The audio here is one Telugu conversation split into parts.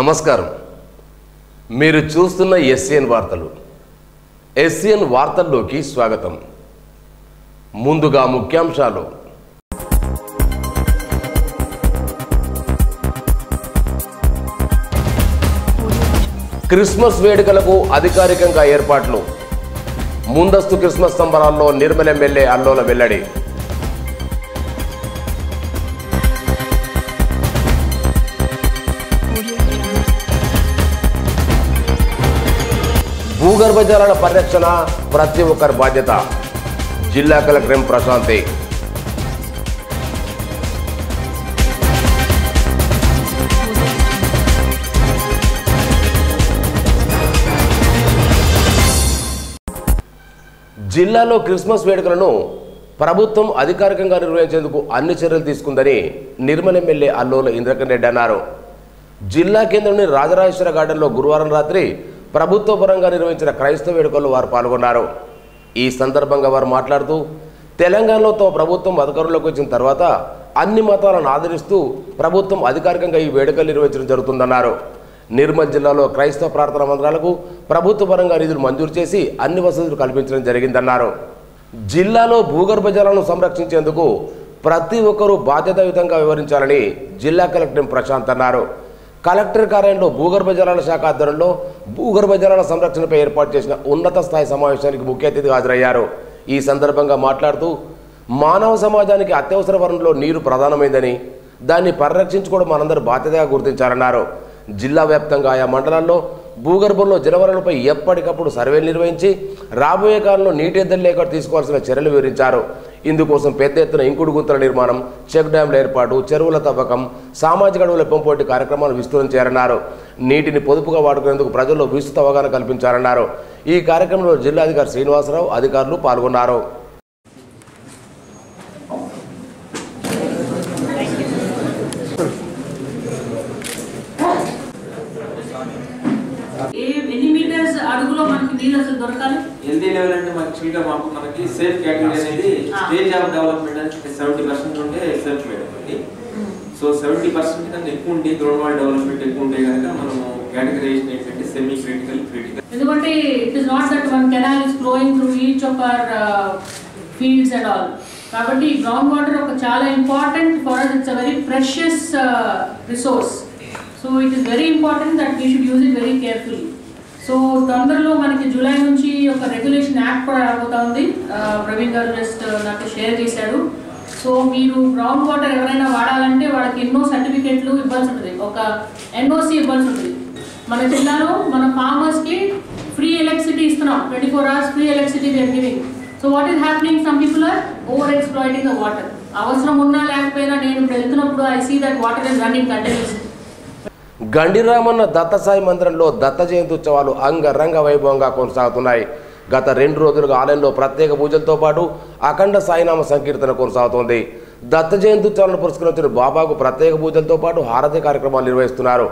నమస్కారం. మీరు చూస్తున్న ఎస్ఎన్ వార్తలు. ఎస్ఎన్ వార్తల్లోకి స్వాగతం. ముందుగా ముఖ్యాంశాలు. క్రిస్మస్ వేడుకలకు అధికారికంగా ఏర్పాట్లు. ముందస్తు క్రిస్మస్ సంబరాల్లో నిర్మల్ ఎమ్మెల్యే అల్లోల వెల్లడి. భూగర్భ జలాల పరిరక్షణ ప్రతి ఒక్కరి బాధ్యత. జిల్లా కలెక్టర్ ఎం ప్రశాంతి. జిల్లాలో క్రిస్మస్ వేడుకలను ప్రభుత్వం అధికారికంగా నిర్వహించేందుకు అన్ని చర్యలు తీసుకుందని నిర్మల్ ఎమ్మెల్యే అల్లోల ఇంద్రకరణ్ రెడ్డి అన్నారు. జిల్లా కేంద్రంలోని రాజరాజేశ్వర గార్డెన్లో గురువారం రాత్రి ప్రభుత్వ పరంగా నిర్వహించిన క్రైస్తవ వేడుకల్లో వారు పాల్గొన్నారు. ఈ సందర్భంగా వారు మాట్లాడుతూ తెలంగాణలో తమ ప్రభుత్వం అధికారంలోకి వచ్చిన తర్వాత అన్ని మతాలను ఆదరిస్తూ ప్రభుత్వం అధికారికంగా ఈ వేడుకలు నిర్వహించడం జరుగుతుందన్నారు. నిర్మల్ జిల్లాలో క్రైస్తవ ప్రార్థనా మందిరాలకు ప్రభుత్వ పరంగా నిధులు మంజూరు చేసి అన్ని వసతులు కల్పించడం జరిగిందన్నారు. జిల్లాలో భూగర్భ జలాలను సంరక్షించేందుకు ప్రతి ఒక్కరూ బాధ్యతాయుతంగా వ్యవహరించాలని జిల్లా కలెక్టర్ ఎం ప్రశాంత్ అన్నారు. కలెక్టర్ కార్యాలయంలో భూగర్భ జలాల శాఖ ఆధ్వర్యంలో భూగర్భ జలాల సంరక్షణపై ఏర్పాటు చేసిన ఉన్నత స్థాయి సమావేశానికి ముఖ్య అతిథిగా హాజరయ్యారు. ఈ సందర్భంగా మాట్లాడుతూ మానవ సమాజానికి అత్యవసర వనరులో నీరు ప్రధానమైందని దాన్ని పరిరక్షించుకోవడం మనందరి బాధ్యతగా గుర్తించారన్నారు. జిల్లా వ్యాప్తంగా ఆయా మండలాల్లో భూగర్భంలో జలవనరులపై ఎప్పటికప్పుడు సర్వేలు నిర్వహించి రాబోయే కాలంలో నీటి ఎద్దడి లేకుండా తీసుకోవాల్సిన చర్యలు వివరించారు. ఇందుకోసం పెద్ద ఎత్తున ఇంకుడు గుంతల నిర్మాణం, చెక్ డ్యాంల ఏర్పాటు, చెరువుల తవ్వకం, సామాజిక అడవుల పెంపు కార్యక్రమాలు విస్తృతం చేయాలన్నారు. నీటిని పొదుపుగా వాడుకునేందుకు ప్రజల్లో విస్తృత అవగాహన కల్పించాలన్నారు. ఈ కార్యక్రమంలో జిల్లాధికారి శ్రీనివాసరావు, అధికారులు పాల్గొన్నారు. అడుగులో మనకి నీళ్ళు అసలు దొరకాలి. హెల్తీ లెవెల్ అంటే మనకి సేఫ్ కేటగిరీ అనేది స్టేజ్ ఆఫ్ డెవలప్మెంట్ అంటే 70% ఉంటే సెల్ఫ్ మేడ్ అండి. సో 70% కన్నా ఎక్కువ ఉంటే గ్రౌండ్ వాటర్ డెవలప్మెంట్ ఎక్కువ ఉంటే కనుక మనం కేటగరైజేషన్ ఏంటంటే సెమీ క్రిటికల్, క్రిటికల్. ఎందుకంటే it is not that one canal is flowing through each of our fields and all. కాబట్టి గ్రౌండ్ వాటర్ ఒక చాలా important for us. It's a very precious resource. So it is very important that we should use it very carefully. So తొందరలో మనకి జూలై నుంచి ఒక రెగ్యులేషన్ యాక్ట్ కూడా రాబోతా ఉంది. ప్రవీణ్ గారు జస్ట్ నాకు షేర్ చేశాడు. సో మీరు గ్రౌండ్ వాటర్ ఎవరైనా వాడాలంటే వాళ్ళకి ఎన్నో సర్టిఫికెట్లు ఇవ్వాల్సి ఉంటుంది, ఒక NOC ఇవ్వాల్సి ఉంటుంది. మన జిల్లాలో మన ఫార్మర్స్కి ఫ్రీ ఎలక్ట్రిసిటీ ఇస్తున్నాం, 24 hours free electricity we're giving. So what is happening, some people are over exploiting the water. అవసరం ఉన్నా లేకపోయినా నేను ఇప్పుడు వెళ్తున్నప్పుడు I see that water is running continuously. Gandiramanna Dattasai మందిరంలో దత్త జయంతి ఉత్సవాలు అంగరంగ వైభవంగా కొనసాగుతున్నాయి. గత 2 రోజులుగా ఆలయంలో ప్రత్యేక పూజలతో పాటు అఖండ సాయినామ సంకీర్తన కొనసాగుతోంది. దత్త జయంతి ఉత్సవాలను పురస్కరించిన బాబాకు ప్రత్యేక పూజలతో పాటు హారతి కార్యక్రమాలు నిర్వహిస్తున్నారు.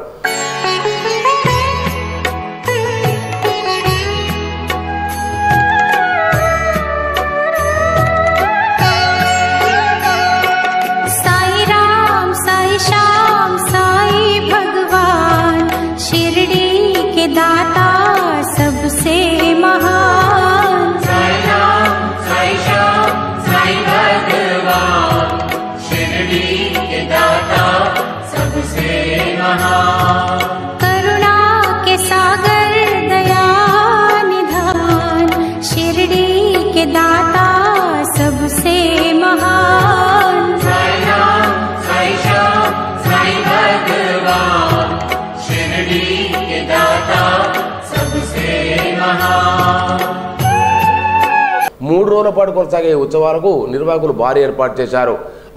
మూడు రోజుల పాటు కొనసాగే ఉత్సవాలకు నిర్వాహకులు భారీ ఏర్పాటు చేశారు.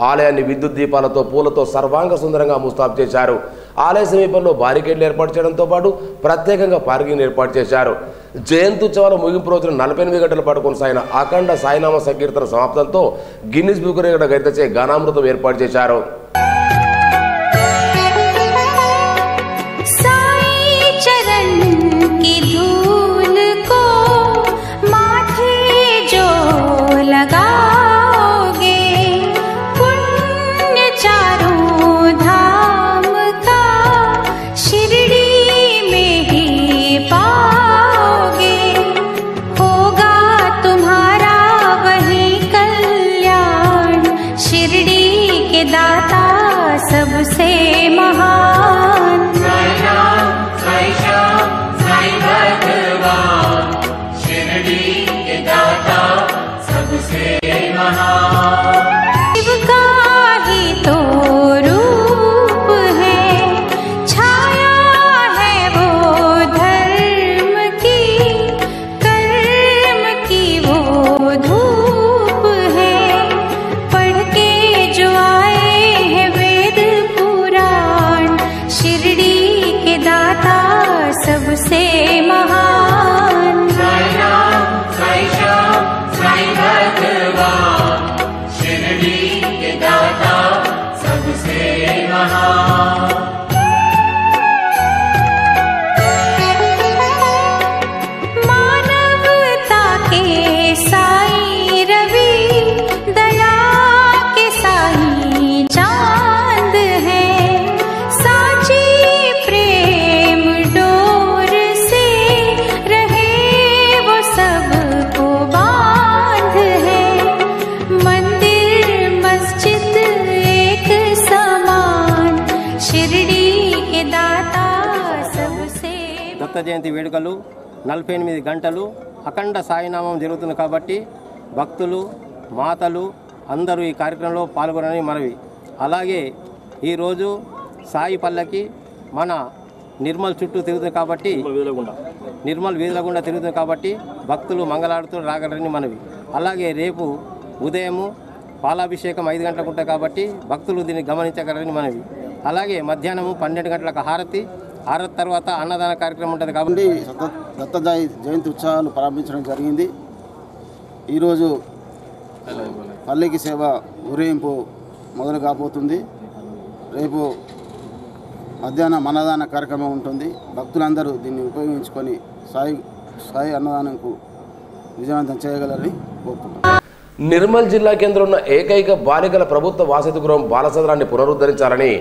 ఆలయాన్ని విద్యుత్ దీపాలతో, పూలతో సర్వాంగ సుందరంగా ముస్తాబు చేశారు. ఆలయ సమీపంలో బారికేడ్లు ఏర్పాటు చేయడంతో పాటు ప్రత్యేకంగా పార్కింగ్ ఏర్పాటు చేశారు. జయంతి ఉత్సవాల ముగింపు రోజున 48 గంటల పాటు కొనసాగిన అఖండ సాయినామ సంకీర్తన సమాప్తంతో గిన్నిస్ బుక్ రికార్డుల గరితచే ఘనామృతం ఏర్పాటు చేశారు. पुण्य चारों धाम का शिरडी सबसे महान। साईं राम साईं श्याम साईं भगवान शिरडी के दाता सबसे महान। मानवता के साईं रवि, दया के साईं चांद है, साची प्रेम डोर से रहे वो सबको बांध है। मंदिर मस्जिद एक समान, शिरडी के दाता सबसे। దత్త జయంతి వేడుకలు 48 గంటలు అఖండ సాయినామం జరుగుతుంది కాబట్టి భక్తులు మాతలు అందరూ ఈ కార్యక్రమంలో పాల్గొనని మనవి. అలాగే ఈరోజు సాయి పల్లకి మన నిర్మల్ చుట్టూ తిరుగుతుంది కాబట్టి నిర్మల్ వీధుల గుండా తిరుగుతుంది కాబట్టి భక్తులు మంగళాడుతూ రాగలరని మనవి. అలాగే రేపు ఉదయము పాలాభిషేకం 5 గంటలకు ఉంటాయి కాబట్టి భక్తులు దీన్ని గమనించగలరని మనవి. అలాగే మధ్యాహ్నము 12 గంటలకు హారతి తర్వాత అన్నదాన కార్యక్రమం ఉంటుంది కాబట్టి దత్త జయంతి ఉత్సవాలు ప్రారంభించడం జరిగింది. ఈరోజు పల్లకి సేవ ఊరేగింపు మొదలు కాబోతుంది. రేపు మధ్యాహ్నం అన్నదాన కార్యక్రమం ఉంటుంది. భక్తులందరూ దీన్ని ఉపయోగించుకొని సాయి అన్నదానంకు విజయవంతం చేయగలరని కోరుతున్నాను. నిర్మల్ జిల్లా కేంద్రంలో ఉన్న ఏకైక బాలికల ప్రభుత్వ వసతి గృహం బాలసదనాన్ని పునరుద్ధరించాలని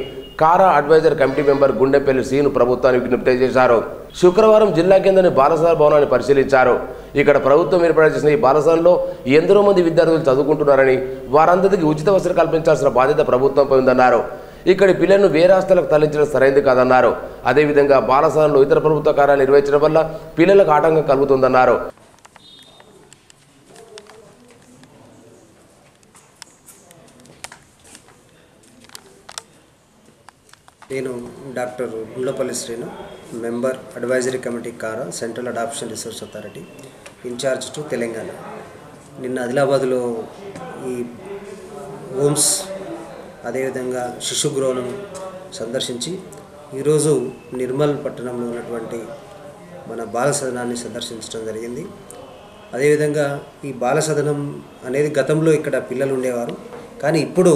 కారా advisor committee member Gundepalli Seenu ప్రభుత్వాన్ని విజ్ఞప్తి చేశారు. శుక్రవారం జిల్లా కేంద్రంలోని బాలసదన భవనాన్ని పరిశీలించారు. ఇక్కడ ప్రభుత్వం ఏర్పాటు చేసిన ఈ బాలసదనంలో ఎందరో మంది విద్యార్థులు చదువుకుంటున్నారని, వారందరికీ ఉచిత వసతి కల్పించాల్సిన బాధ్యత ప్రభుత్వంపై ఉందన్నారు. ఇక్కడి పిల్లలను వేరే హాస్టళ్లకు తరలించడం సరైనది కాదన్నారు. అదేవిధంగా బాలసదనంలో ఇతర ప్రభుత్వ కార్యాలు నిర్వహించడం వల్ల పిల్లలకు ఆటంకం కలుగుతుందన్నారు. నేను doctor Gundlapalli Srinu, member advisory committee CARA, central adoption resource authority, incharge to Telangana. నిన్న ఆదిలాబాద్లో ఈ హోమ్స్ అదేవిధంగా శిశుగృహను సందర్శించి ఈరోజు నిర్మల్ పట్టణంలో ఉన్నటువంటి మన బాలసదనాన్ని సందర్శించడం జరిగింది. అదేవిధంగా ఈ బాలసదనం అనేది గతంలో ఇక్కడ పిల్లలు ఉండేవారు, కానీ ఇప్పుడు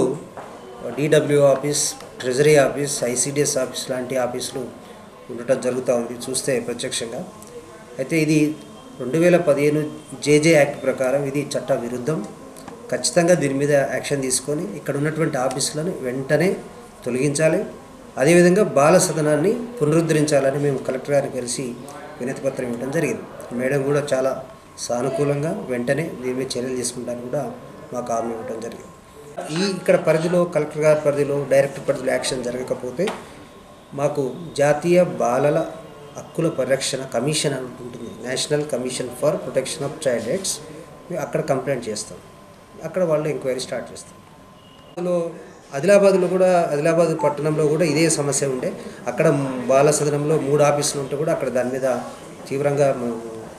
DW office, treasury office, ICDS office లాంటి ఆఫీసులు ఉండటం జరుగుతూ ఉంది చూస్తే ప్రత్యక్షంగా. అయితే ఇది 2015 జేజే యాక్ట్ ప్రకారం ఇది చట్ట విరుద్ధం. ఖచ్చితంగా దీని మీద యాక్షన్ తీసుకొని ఇక్కడ ఉన్నటువంటి ఆఫీసులను వెంటనే తొలగించాలి. అదేవిధంగా బాల సదనాన్ని పునరుద్ధరించాలని మేము కలెక్టర్ గారిని కలిసి వినతి పత్రం ఇవ్వడం జరిగింది. మేడం కూడా చాలా సానుకూలంగా వెంటనే దీని మీద చర్యలు తీసుకుంటానికి కూడా మాకు హామీ ఇవ్వడం జరిగింది. ఇక్కడ పరిధిలో కలెక్టర్ గారి పరిధిలో డైరెక్టర్ పరిధిలో యాక్షన్ జరగకపోతే మాకు జాతీయ బాలల హక్కుల పరిరక్షణ కమిషన్ అని ఉంటుంది, national commission for protection of child rights, అక్కడ కంప్లైంట్ చేస్తాం. అక్కడ వాళ్ళు ఎంక్వైరీ స్టార్ట్ చేస్తాం. అందులో ఆదిలాబాద్ పట్టణంలో కూడా ఇదే సమస్య ఉండే. అక్కడ బాల సదనంలో 3 ఆఫీసులు ఉంటే కూడా అక్కడ దాని మీద తీవ్రంగా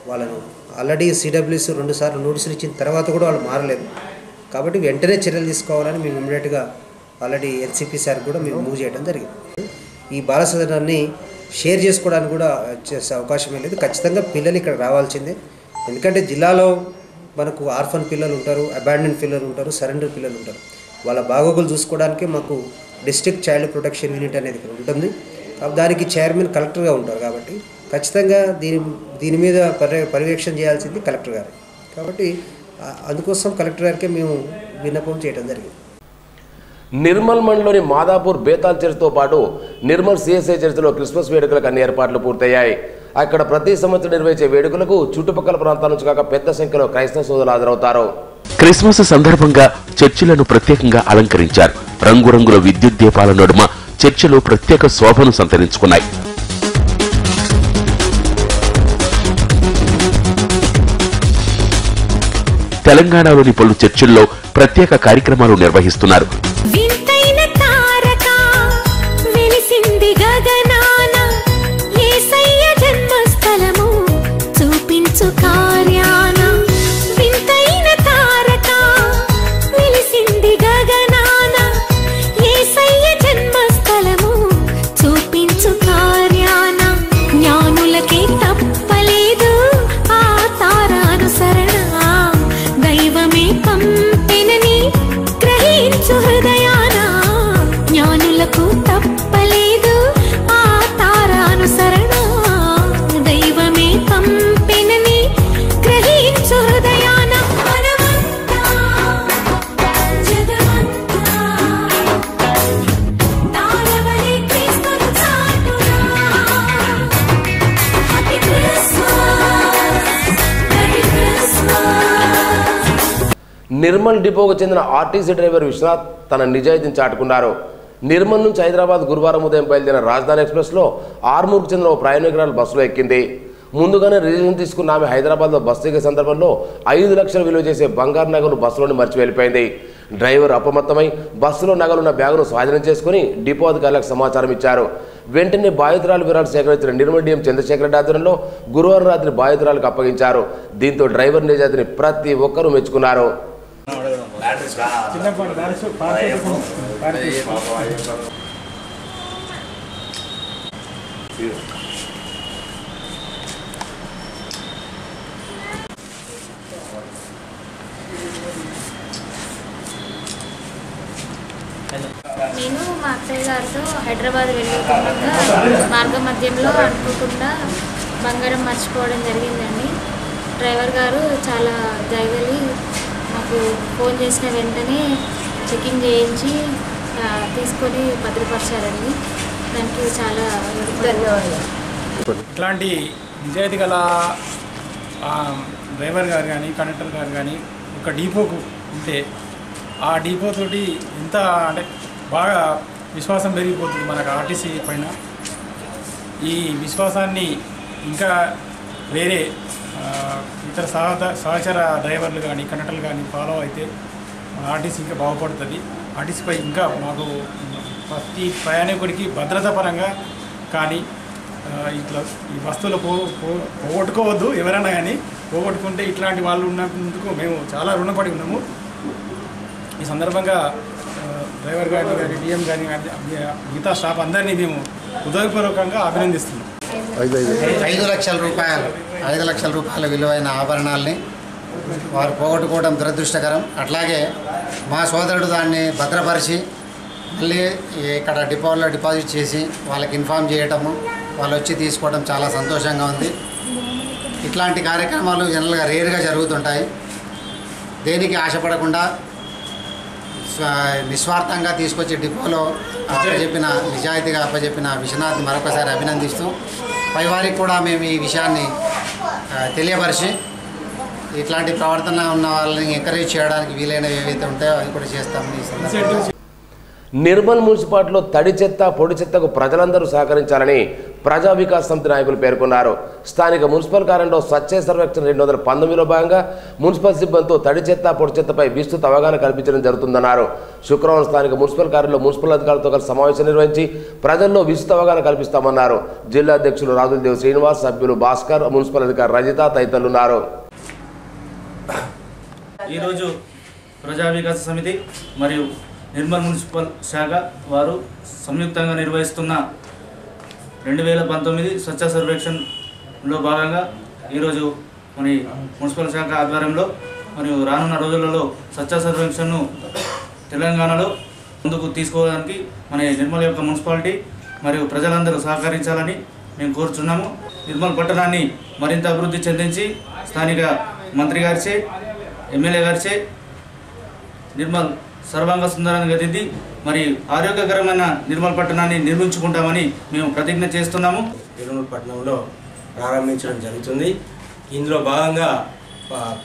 వాళ్ళను ఆల్రెడీ సిడబ్ల్యూసి 2 సార్లు నోటీసులు ఇచ్చిన తర్వాత కూడా వాళ్ళు మారలేదు. కాబట్టి వెంటనే చర్యలు తీసుకోవాలని మేము ఇమ్మీడియట్గా ఆల్రెడీ ఎన్సిపి సార్ కూడా మేము మూవ్ చేయడం జరిగింది. ఈ బాల సదనాన్ని షేర్ చేసుకోవడానికి కూడా చేసే అవకాశం లేదు. ఖచ్చితంగా పిల్లలు ఇక్కడ రావాల్సిందే. ఎందుకంటే జిల్లాలో మనకు ఆర్ఫన్ పిల్లలు ఉంటారు, అబాండన్ పిల్లలు ఉంటారు, సరెండర్ పిల్లలు ఉంటారు. వాళ్ళ బాగోగులు చూసుకోవడానికి మాకు డిస్ట్రిక్ట్ చైల్డ్ ప్రొటెక్షన్ యూనిట్ అనేది ఇక్కడ ఉంటుంది. దానికి చైర్మన్ కలెక్టర్గా ఉంటారు. కాబట్టి ఖచ్చితంగా దీని మీద పర్యవేక్షణ చేయాల్సింది కలెక్టర్ గారు. కాబట్టి అందుకోసం కలెక్టర్ గారికి మేము విన్నపం చేయడం జరిగింది. నిర్మల్ మండలంలోని మాదాపూర్ బేతాల్ చర్చ్తో పాటు నిర్మల్ సిఎస్ఐ చర్చిలో క్రిస్మస్ వేడుకలకు అన్ని ఏర్పాట్లు పూర్తయ్యాయి. అక్కడ ప్రతి సంవత్సరం నిర్వహించే వేడుకలకు చుట్టుపక్కల ప్రాంతాల నుంచి కాక పెద్ద సంఖ్యలో క్రైస్తవ సోదరులు హాజరవుతారు. క్రిస్మస్ సందర్భంగా చర్చిలను ప్రత్యేకంగా అలంకరించారు. రంగురంగుల విద్యుత్ దీపాల నడుమ చర్చిలు ప్రత్యేక శోభను సంతరించుకున్నాయి. తెలంగాణలోని పలు చర్చిల్లో ప్రత్యేక కార్యక్రమాలు నిర్వహిస్తున్నారు. జ్ఞానుల నిర్మల్ డిపోకు చెందిన ఆర్టీసీ డ్రైవర్ విశ్వనాథ్ తన నిజాయితీని చాటుకున్నారు. నిర్మల్ నుంచి హైదరాబాద్ గురువారం ఉదయం బయలుదేరిన రాజధాని ఎక్స్ప్రెస్లో ఆర్మూర్కు చెందిన ఓ ప్రయాణికురాలు బస్సులో ఎక్కింది. ముందుగానే రిజర్వేషన్ తీసుకున్న ఆమె హైదరాబాద్లో బస్సు దిగే సందర్భంలో 5 లక్షలు విలువ చేసే బంగారు నగలు బస్సులోని మర్చి వెళ్ళిపోయింది. డ్రైవర్ అప్రమత్తమై బస్సులో నగలున్న బ్యాగును స్వాధీనం చేసుకుని డిపో అధికారులకు సమాచారం ఇచ్చారు. వెంటనే బాధితురాలు వివరాలు సేకరించిన నిర్మల్ డిఎం చంద్రశేఖర్ రెడ్డి ఆధ్వర్యంలో గురువారం రాత్రి బాధితురాలకు అప్పగించారు. దీంతో డ్రైవర్ నిజాయితీని ప్రతి ఒక్కరూ మెచ్చుకున్నారు. నేను మా అత్తయ్య గారితో హైదరాబాద్ వెళ్ళకుండా మార్గ మధ్యంలో అనుకోకుండా బంగారం మర్చిపోవడం జరిగిందండి. డ్రైవర్ గారు చాలా దయగలి మాకు ఫోన్ చేసిన వెంటనే చెకింగ్ చేయించి తీసుకొని భద్రపరిచారండి. దానికి చాలా ధన్యవాదాలు. ఇట్లాంటి నిజాయితీ గల డ్రైవర్ గారు కానీ కండక్టర్ గారు కానీ ఒక డిపోకు ఉంటే ఆ డిపో తోటి ఎంత అంటే బాగా విశ్వాసం పెరిగిపోతుంది మనకు ఆర్టీసీ పైన. ఈ విశ్వాసాన్ని ఇంకా వేరే ఇతర సహచర డ్రైవర్లు కానీ కండక్టర్లు కానీ ఫాలో అయితే మన ఆర్టీసీ ఇంకా బాగుపడుతుంది. ఆర్టీసీపై ఇంకా మాకు ప్రతి ప్రయాణికుడికి భద్రత పరంగా కానీ ఇట్లా ఈ వస్తువులు పోగొట్టుకోవద్దు. ఎవరైనా కానీ పోగొట్టుకుంటే ఇట్లాంటి వాళ్ళు ఉన్నందుకు మేము చాలా రుణపడి ఉన్నాము. ఈ సందర్భంగా డ్రైవర్ గారిని కానీ డిఎం గారిని కానీ మిగతా స్టాఫ్ అందరినీ మేము హృదయపూర్వకంగా అభినందిస్తున్నాం. 5 లక్షల రూపాయల విలువైన ఆభరణాలని వారు పోగొట్టుకోవడం దురదృష్టకరం. అట్లాగే మా సోదరుడు దాన్ని భద్రపరిచి మళ్ళీ ఇక్కడ డిపోలో డిపాజిట్ చేసి వాళ్ళకి ఇన్ఫామ్ చేయటము, వాళ్ళు వచ్చి తీసుకోవడం చాలా సంతోషంగా ఉంది. ఇట్లాంటి కార్యక్రమాలు జనరల్గా రేరుగా జరుగుతుంటాయి. దేనికి ఆశపడకుండా నిస్వార్థంగా తీసుకొచ్చి డిపోలో అప్పచెప్పిన నిజాయితీగా అప్పచెప్పిన విశ్వనాథ్ మరొకసారి అభినందిస్తూ పైవారికి కూడా మేము ఈ విషయాన్ని తెలియపరిచి ఇట్లాంటి ప్రవర్తన ఉన్న వాళ్ళని ఎంకరేజ్ చేయడానికి వీలైనవి ఏవైతే ఉంటాయో అవి కూడా చేస్తామని ఈ సందర్భంగా. నిర్మల్ మున్సిపాలిటీలో తడి చెత్త పొడి చెత్తకు ప్రజలందరూ సహకరించాలని ప్రజా వికాస్ సమితి నాయకులు పేర్కొన్నారు. స్థానిక మున్సిపల్ కార్యాలయంలో స్వచ్ఛ సర్వేక్షణ 2019లో భాగంగా మున్సిపల్ సిబ్బందితో తడి చెత్త పొడి చెత్తపై విస్తృత అవగాహన కల్పించడం జరుగుతుందన్నారు. శుక్రవారం స్థానిక మున్సిపల్ కార్యాలయంలో మున్సిపల్ అధికారులతో కలిసి సమావేశం నిర్వహించి ప్రజల్లో విస్తృత అవగాహన కల్పిస్తామన్నారు. జిల్లా అధ్యక్షులు రాజులదేవ్ శ్రీనివాస్, సభ్యులు భాస్కర్, మున్సిపల్ అధికారి రజిత తదితరులు ఉన్నారు. ఈరోజు ప్రజా వికాస సమితి మరియు నిర్మల్ మున్సిపల్ శాఖ వారు సంయుక్తంగా నిర్వహిస్తున్న 2019 స్వచ్ఛ సర్వేక్షణలో భాగంగా ఈరోజు మన మున్సిపల్ శాఖ ఆధ్వర్యంలో మరియు రానున్న రోజులలో స్వచ్ఛ సర్వేక్షణను తెలంగాణలో ముందుకు తీసుకోవడానికి మన నిర్మల్ యొక్క మున్సిపాలిటీ మరియు ప్రజలందరూ సహకరించాలని మేము కోరుచున్నాము. నిర్మల్ పట్టణాన్ని మరింత అభివృద్ధి చెందించి స్థానిక మంత్రి గారిచే, ఎమ్మెల్యే గారిచే నిర్మల్ సర్వాంగ సుందరంగా దిద్ది మరి ఆరోగ్యకరమైన నిర్మల్ పట్టణాన్ని నిర్మించుకుంటామని మేము ప్రతిజ్ఞ చేస్తున్నాము. నిర్మల్ పట్టణంలో ప్రారంభించడం జరుగుతుంది. ఇందులో భాగంగా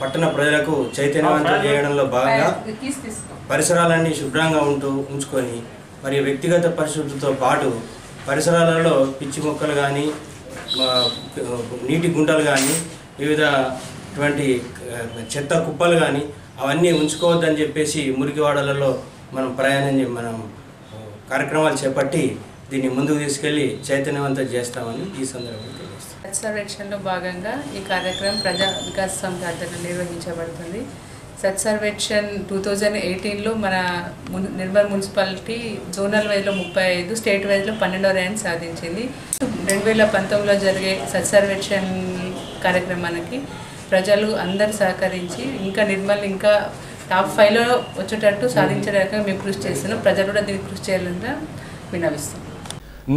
పట్టణ ప్రజలకు చైతన్యవంతం చేయడంలో భాగంగా పరిసరాలన్నీ శుభ్రంగా ఉంచుకొని మరి వ్యక్తిగత పరిశుభ్రతతో పాటు పరిసరాలలో పిచ్చి మొక్కలు కానీ నీటి గుంటలు కానీ వివిధటువంటి చెత్త కుప్పలు కానీ అవన్నీ ఉంచుకోవద్దని చెప్పేసి మురికివాడలలో మనం మనం కార్యక్రమాలు చేపట్టి దీన్ని ముందుకు తీసుకెళ్లి చైతన్యవంతం చేస్తామని ఈ సందర్భంగా తెలియజేస్తాం. స్వచ్ఛ సర్వేక్షణలో భాగంగా ఈ కార్యక్రమం ప్రజా వికాస్ సమితి ఆధ్వర్యంలో నిర్వహించబడుతుంది. స్వచ్ఛ సర్వేక్షణ్ 2018లో మన నిర్మల్ మున్సిపాలిటీ జోనల్ వైజ్లో 35, స్టేట్ వైజ్లో 12వ ర్యాంక్ సాధించింది. 2019లో జరిగే స్వచ్ఛ సర్వేక్షణ్ కార్యక్రమానికి ప్రజలు అందరు సహకరించి ఇంకా నిర్మల్ ఇంకా టాప్ 5లో వచ్చేటట్టు సాధించడానికి మేము కృషి చేస్తున్నాం. ప్రజలు కూడా దీనికి కృషి చేయాలని విన్నవిస్తాం.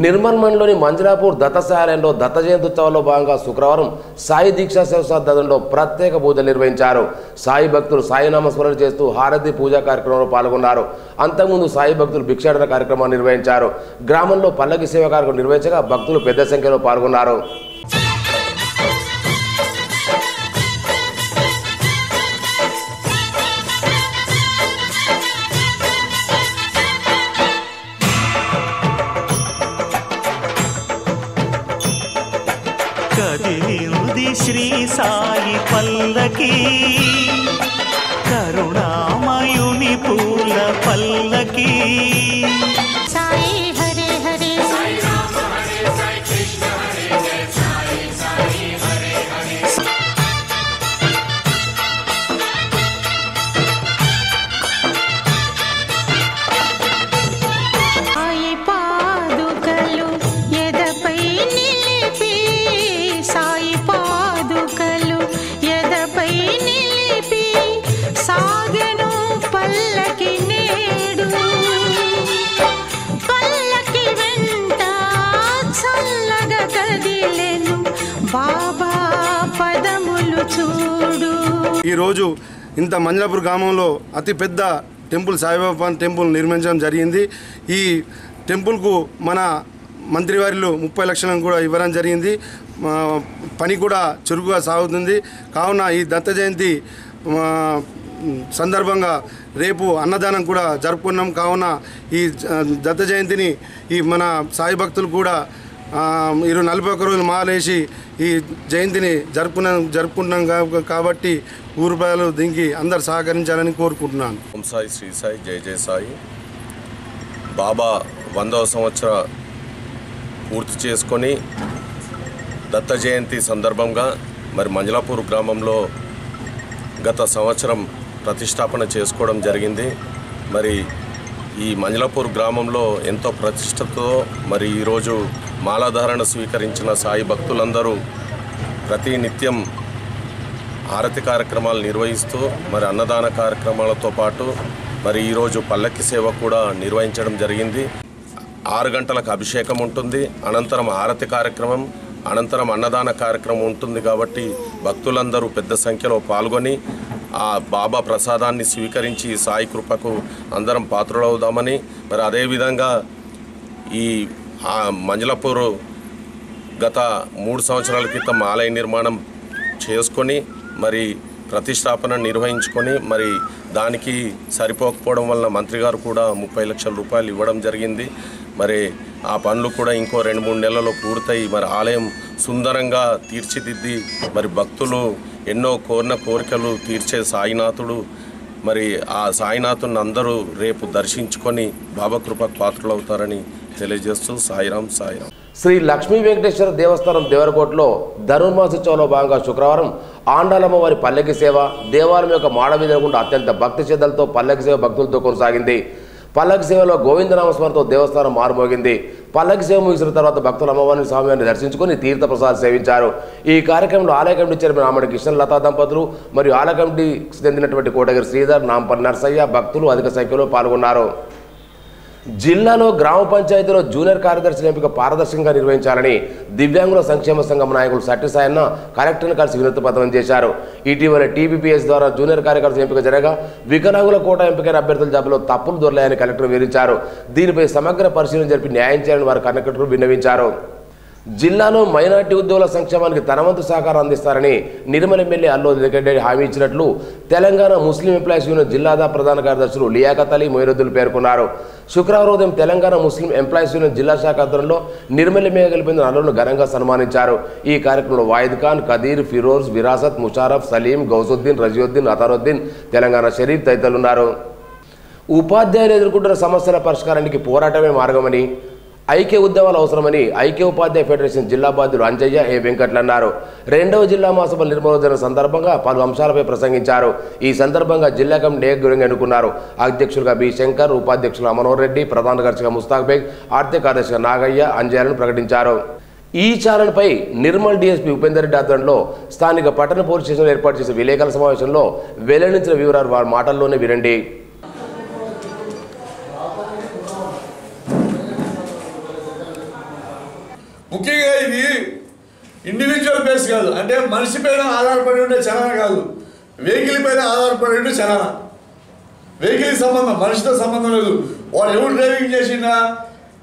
నిర్మల్ మండలంలోని మంజులాపూర్ దత్తశాలయంలో దత్త జయంతి ఉత్సవాల్లో భాగంగా శుక్రవారం సాయి దీక్షా శివసాధనలో ప్రత్యేక పూజలు నిర్వహించారు. సాయి భక్తులు సాయినామస్మరణ చేస్తూ హారతి పూజా కార్యక్రమంలో పాల్గొన్నారు. అంతకుముందు సాయి భక్తులు భిక్షాటన కార్యక్రమాన్ని నిర్వహించారు. గ్రామంలో పల్లకి సేవ కార్యక్రమం నిర్వహించగా భక్తులు పెద్ద సంఖ్యలో పాల్గొన్నారు. కదిలింది శ్రీ సాయి పల్లకి కరుణామయుని పూల పల్లకి సాయి హరే హరే సాయి రామ హరే సాయి కృష్ణ హరే జయ సాయి సాయి హరే హరే సాయి పాదుకలు ఎదపై నిలిపి సాయి పాదుకలు ఎదపై నిలిపి సాగెను పల్లకి నేడు పల్లకి వెంట చల్లగా కదిలెను బాబా పదములు చూడు. ఈరోజు ఇంత మంజలాపూర్ గ్రామంలో అతిపెద్ద టెంపుల్ సాయిబాబా టెంపుల్ నిర్మించడం జరిగింది. ఈ టెంపుల్కు మన మంత్రివారిలో 30 లక్షలను కూడా ఇవ్వడం జరిగింది. పని కూడా చురుకుగా సాగుతుంది. కావున ఈ దత్త జయంతి సందర్భంగా రేపు అన్నదానం కూడా జరుపుకున్నాం. కావున ఈ దత్త జయంతిని ఈ మన సాయి భక్తులు కూడా 41 రోజులు మాలేసి ఈ జయంతిని జరుపుకుంటున్నాం కాబట్టి ఊరు ప్రజలు దీనికి అందరు సహకరించాలని కోరుకుంటున్నాను. ఓం సాయి శ్రీ సాయి జై జై సాయి. బాబా 100వ సంవత్సర పూర్తి చేసుకొని దత్త జయంతి సందర్భంగా మరి మంజలాపూర్ గ్రామంలో గత సంవత్సరం ప్రతిష్టాపన చేసుకోవడం జరిగింది. మరి ఈ మంజలాపూర్ గ్రామంలో ఎంతో ప్రతిష్టతో మరి ఈరోజు మాలాధారణ స్వీకరించిన సాయి భక్తులందరూ ప్రతి నిత్యం హారతి కార్యక్రమాలు నిర్వహిస్తూ మరి అన్నదాన కార్యక్రమాలతో పాటు మరి ఈరోజు పల్లకి సేవ కూడా నిర్వహించడం జరిగింది. 6 గంటలకు అభిషేకం ఉంటుంది, అనంతరం హారతి కార్యక్రమం, అనంతరం అన్నదాన కార్యక్రమం ఉంటుంది. కాబట్టి భక్తులందరూ పెద్ద సంఖ్యలో పాల్గొని ఆ బాబా ప్రసాదాన్ని స్వీకరించి సాయి కృపకు అందరం పాత్రులవుదామని మరి అదేవిధంగా ఈ మంజలాపూర్ గత 3 సంవత్సరాల క్రితం ఆలయ నిర్మాణం చేసుకొని మరి ప్రతిష్టాపన నిర్వహించుకొని మరి దానికి సరిపోకపోవడం వలన మంత్రి గారు కూడా 30 లక్షల రూపాయలు ఇవ్వడం జరిగింది. మరి ఆ పనులు కూడా ఇంకో 2-3 నెలల్లో పూర్తయి మరి ఆలయం సుందరంగా తీర్చిదిద్ది మరి భక్తులు ఎన్నో కోరిన కోరికలు తీర్చే సాయినాథుడు మరి ఆ సాయినాథుని అందరూ రేపు దర్శించుకొని బాబా కృపకు పాత్రులవుతారని తెలియజేస్తూ సాయిరాం సాయిరాం. శ్రీ లక్ష్మీ వెంకటేశ్వర దేవస్థానం దేవరకోటలో ధనుర్మాసోత్సవంలో భాగంగా శుక్రవారం ఆండాలమ్మ వారి పల్లకి సేవ దేవాలయం యొక్క మాడవీధి గుండా అత్యంత భక్తి శ్రద్ధలతో పల్లకి సేవ భక్తులతో కొనసాగింది. పల్లకి సేవలో గోవిందనామస్మరణతో దేవస్థానం మారుమోగింది. పల్లకి సేవ ముగిసిన తర్వాత భక్తులు అమ్మవారిని స్వామివారిని దర్శించుకుని తీర్థప్రసాద్ సేవించారు. ఈ కార్యక్రమంలో ఆలయ కమిటీ చైర్మన్ ఆమడి కృష్ణలతా దంపతులు మరియు ఆలయ కమిటీకి చెందినటువంటి కోటగిరి శ్రీధర్, నాంపల్లి నర్సయ్య భక్తులు అధిక సంఖ్యలో పాల్గొన్నారు. జిల్లాలో గ్రామ పంచాయతీలో జూనియర్ కార్యదర్శుల ఎంపిక పారదర్శకంగా నిర్వహించాలని దివ్యాంగుల సంక్షేమ సంఘం నాయకులు సత్యసాయన్న కలెక్టర్ను కలిసి వినతి పత్రం చేశారు. ఇటీవల టీబీపీఎస్ ద్వారా జూనియర్ కార్యకర్తల ఎంపిక జరగా వికలాంగుల కోటా ఎంపికైన అభ్యర్థుల జాబిలో తప్పులు దొరలాయని కలెక్టర్ వివరించారు. దీనిపై సమగ్ర పరిశీలన జరిపి న్యాయం చేయాలని వారు కలెక్టర్కు విన్నవించారు. జిల్లాలో మైనార్టీ ఉద్యోగుల సంక్షేమానికి తన వంతు సహకారం అందిస్తారని నిర్మల్ ఎమ్మెల్యే అల్లు రెడ్డి హామీ ఇచ్చినట్లు తెలంగాణ ముస్లిం ఎంప్లాయీస్ యూనియన్ జిల్లా ప్రధాన కార్యదర్శులు లియాఖత్ అలీ, మొయినుద్దీన్ పేర్కొన్నారు. శుక్రవారం ఉదయం తెలంగాణ ముస్లిం ఎంప్లాయీస్ యూనియన్ జిల్లా శాఖ ఆధ్వర్యంలో నిర్మల్ ఎమ్మెల్యే గెలిపిన అల్లును ఘనంగా సన్మానించారు. ఈ కార్యక్రమంలో వాయిద్ ఖాన్, కదీర్, ఫిరోజ్, విరాసత్, ముషారఫ్, సలీం, గౌసుద్దీన్, రజియుద్దీన్, అతరుద్దీన్, తెలంగాణ షరీఫ్ తదితరులున్నారు. ఉపాధ్యాయులు ఎదుర్కొంటున్న సమస్యల పరిష్కారానికి పోరాటమే మార్గమని, ఐక్య ఉద్యమాలు అవసరమని ఐక్య ఉపాధ్యాయ ఫెడరేషన్ జిల్లా బాధ్యులు అంజయ్య, ఏ వెంకట్లు అన్నారు. 2వ జిల్లా మహాసభ నిర్వహించిన సందర్భంగా పలు అంశాలపై ప్రసంగించారు. ఈ సందర్భంగా జిల్లా కమిటీ గురించి ఎన్నుకున్నారు. అధ్యక్షులుగా బి శంకర్, ఉపాధ్యక్షులుగా మనోహర్ రెడ్డి, ప్రధాన కార్యదర్శిగా ముస్తాక్ బేగ్, ఆర్థిక కార్యదర్శిగా నాగయ్య, అంజయ్యలను ప్రకటించారు. ఈ ఛానల్పై నిర్మల్ డీఎస్పీ ఉపేందర్ రెడ్డి ఆధ్వర్యంలో స్థానిక పట్టణ పోలీస్ స్టేషన్లో ఏర్పాటు చేసిన విలేకరుల సమావేశంలో వెల్లడించిన వివరాలు వారి మాటల్లోనే వినండి. ముఖ్యంగా ఇది ఇండివిజువల్ బేస్ కాదు, అంటే మనిషి పైన ఆధారపడి ఉండే చలన కాదు, వెహికల్ పైన ఆధారపడి ఉండే చలన. వెహికల్కి సంబంధం, మనిషితో సంబంధం లేదు. వాడు ఎవరు డ్రైవింగ్ చేసిండా,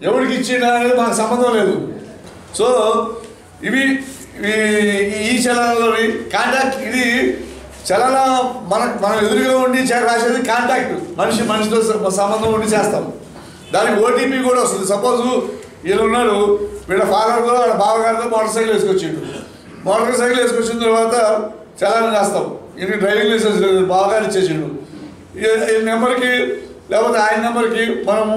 ఎవరికి ఇచ్చిండా అనేది మాకు సంబంధం లేదు. సో ఇవి ఈ చలనలోని కాంటాక్ట్, ఇది చలన మనం ఎదురుగా ఉండి రాసేది కాంటాక్ట్, మనిషితో సంబంధం ఉండి చేస్తాం. దానికి ఓటీపీ కూడా వస్తుంది. సపోజు వీళ్ళు ఉన్నాడు, వీళ్ళ ఫాదర్తో వాళ్ళ బావగారితో మోటార్ సైకిల్ వేసుకొచ్చిండు, మోటార్ సైకిల్ వేసుకొచ్చిన తర్వాత చలాన్ రాస్తాం. ఈయన డ్రైవింగ్ లైసెన్స్ లేదు, బాగా ఇచ్చేసిండు. ఈ నెంబర్కి లేకపోతే ఆయన నెంబర్కి మనము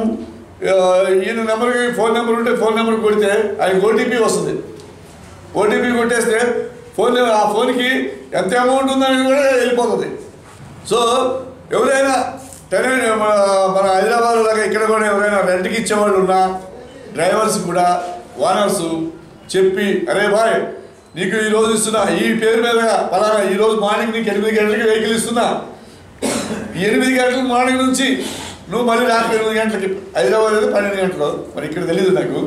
ఈయన నెంబర్కి ఫోన్ నెంబర్ ఉంటే ఫోన్ నెంబర్ కొడితే ఆయన ఓటీపీ వస్తుంది. ఓటీపీ కొట్టేస్తే ఆ ఫోన్కి ఎంత అమౌంట్ ఉందని కూడా వెళ్ళిపోతుంది. సో ఎవరైనా మన హైదరాబాద్ లాగా ఇక్కడ కూడా ఎవరైనా రెంట్కి ఇచ్చేవాళ్ళు ఉన్నా డ్రైవర్స్ కూడా ఓనర్స్ చెప్పి, అరే బాయ్ నీకు ఈరోజు ఇస్తున్నా, ఈ పేరు మీద పలానా ఈరోజు మార్నింగ్ నీకు 8 గంటలకి వెహికల్ ఇస్తున్నా, 8 గంటల మార్నింగ్ నుంచి నువ్వు మళ్ళీ రాత్రి 8 గంటలకి, హైదరాబాద్ అయితే 12 గంటలు, మరి ఇక్కడ తెలియదు నాకు,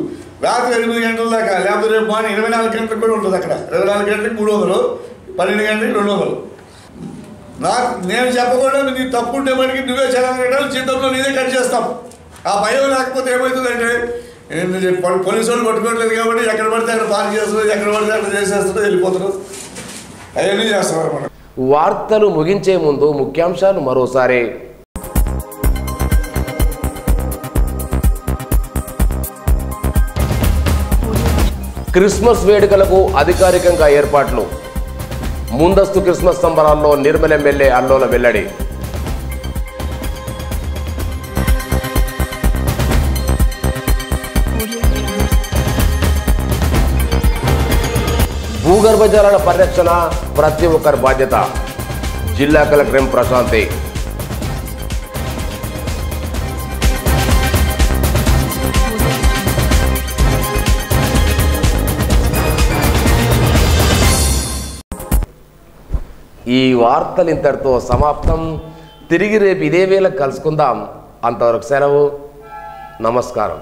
రాత్రి 8 గంటల దాకా, లేకపోతే రేపు మార్నింగ్ 24 గంటలకు కూడా ఉంటుంది. అక్కడ 24 గంటలకు 300, 12 గంటలకి 200. నాకు నేను చెప్పకుండా నీకు తప్పు ఉంటే మనకి నువ్వే చలాన్ కట్టాలి, జీతంలో నీదే కట్ చేస్తాం. ఆ భయం లేకపోతే ఏమవుతుందంటే పోలీసు వాళ్ళు పట్టుకోవట్లేదు కాబట్టి ఎక్కడ పడితే అక్కడ పార్క్ చేస్తున్నారు, ఎక్కడ పడితే అక్కడ చేసేస్తున్నారు, వెళ్ళిపోతున్నారు, అవన్నీ చేస్తున్నారు అన్నమాట. వార్తలు ముగించే ముందు ముఖ్యాంశాలు మరోసారి. క్రిస్మస్ వేడుకలకు అధికారికంగా ఏర్పాట్లు. ముందస్తు క్రిస్మస్ సంబరాల్లో నిర్మల్ ఎమ్మెల్యే అల్లోల వెల్లడి. భూగర్భ జలాల పరిరక్షణ ప్రతి ఒక్కరి బాధ్యత. జిల్లా కలెక్టర్ ఎం ప్రశాంతి. ఈ వార్తలు ఇంతటితో సమాప్తం. తిరిగి రేపు ఇదే వేళ కలుసుకుందాం. అంతవరకు సెలవు. నమస్కారం.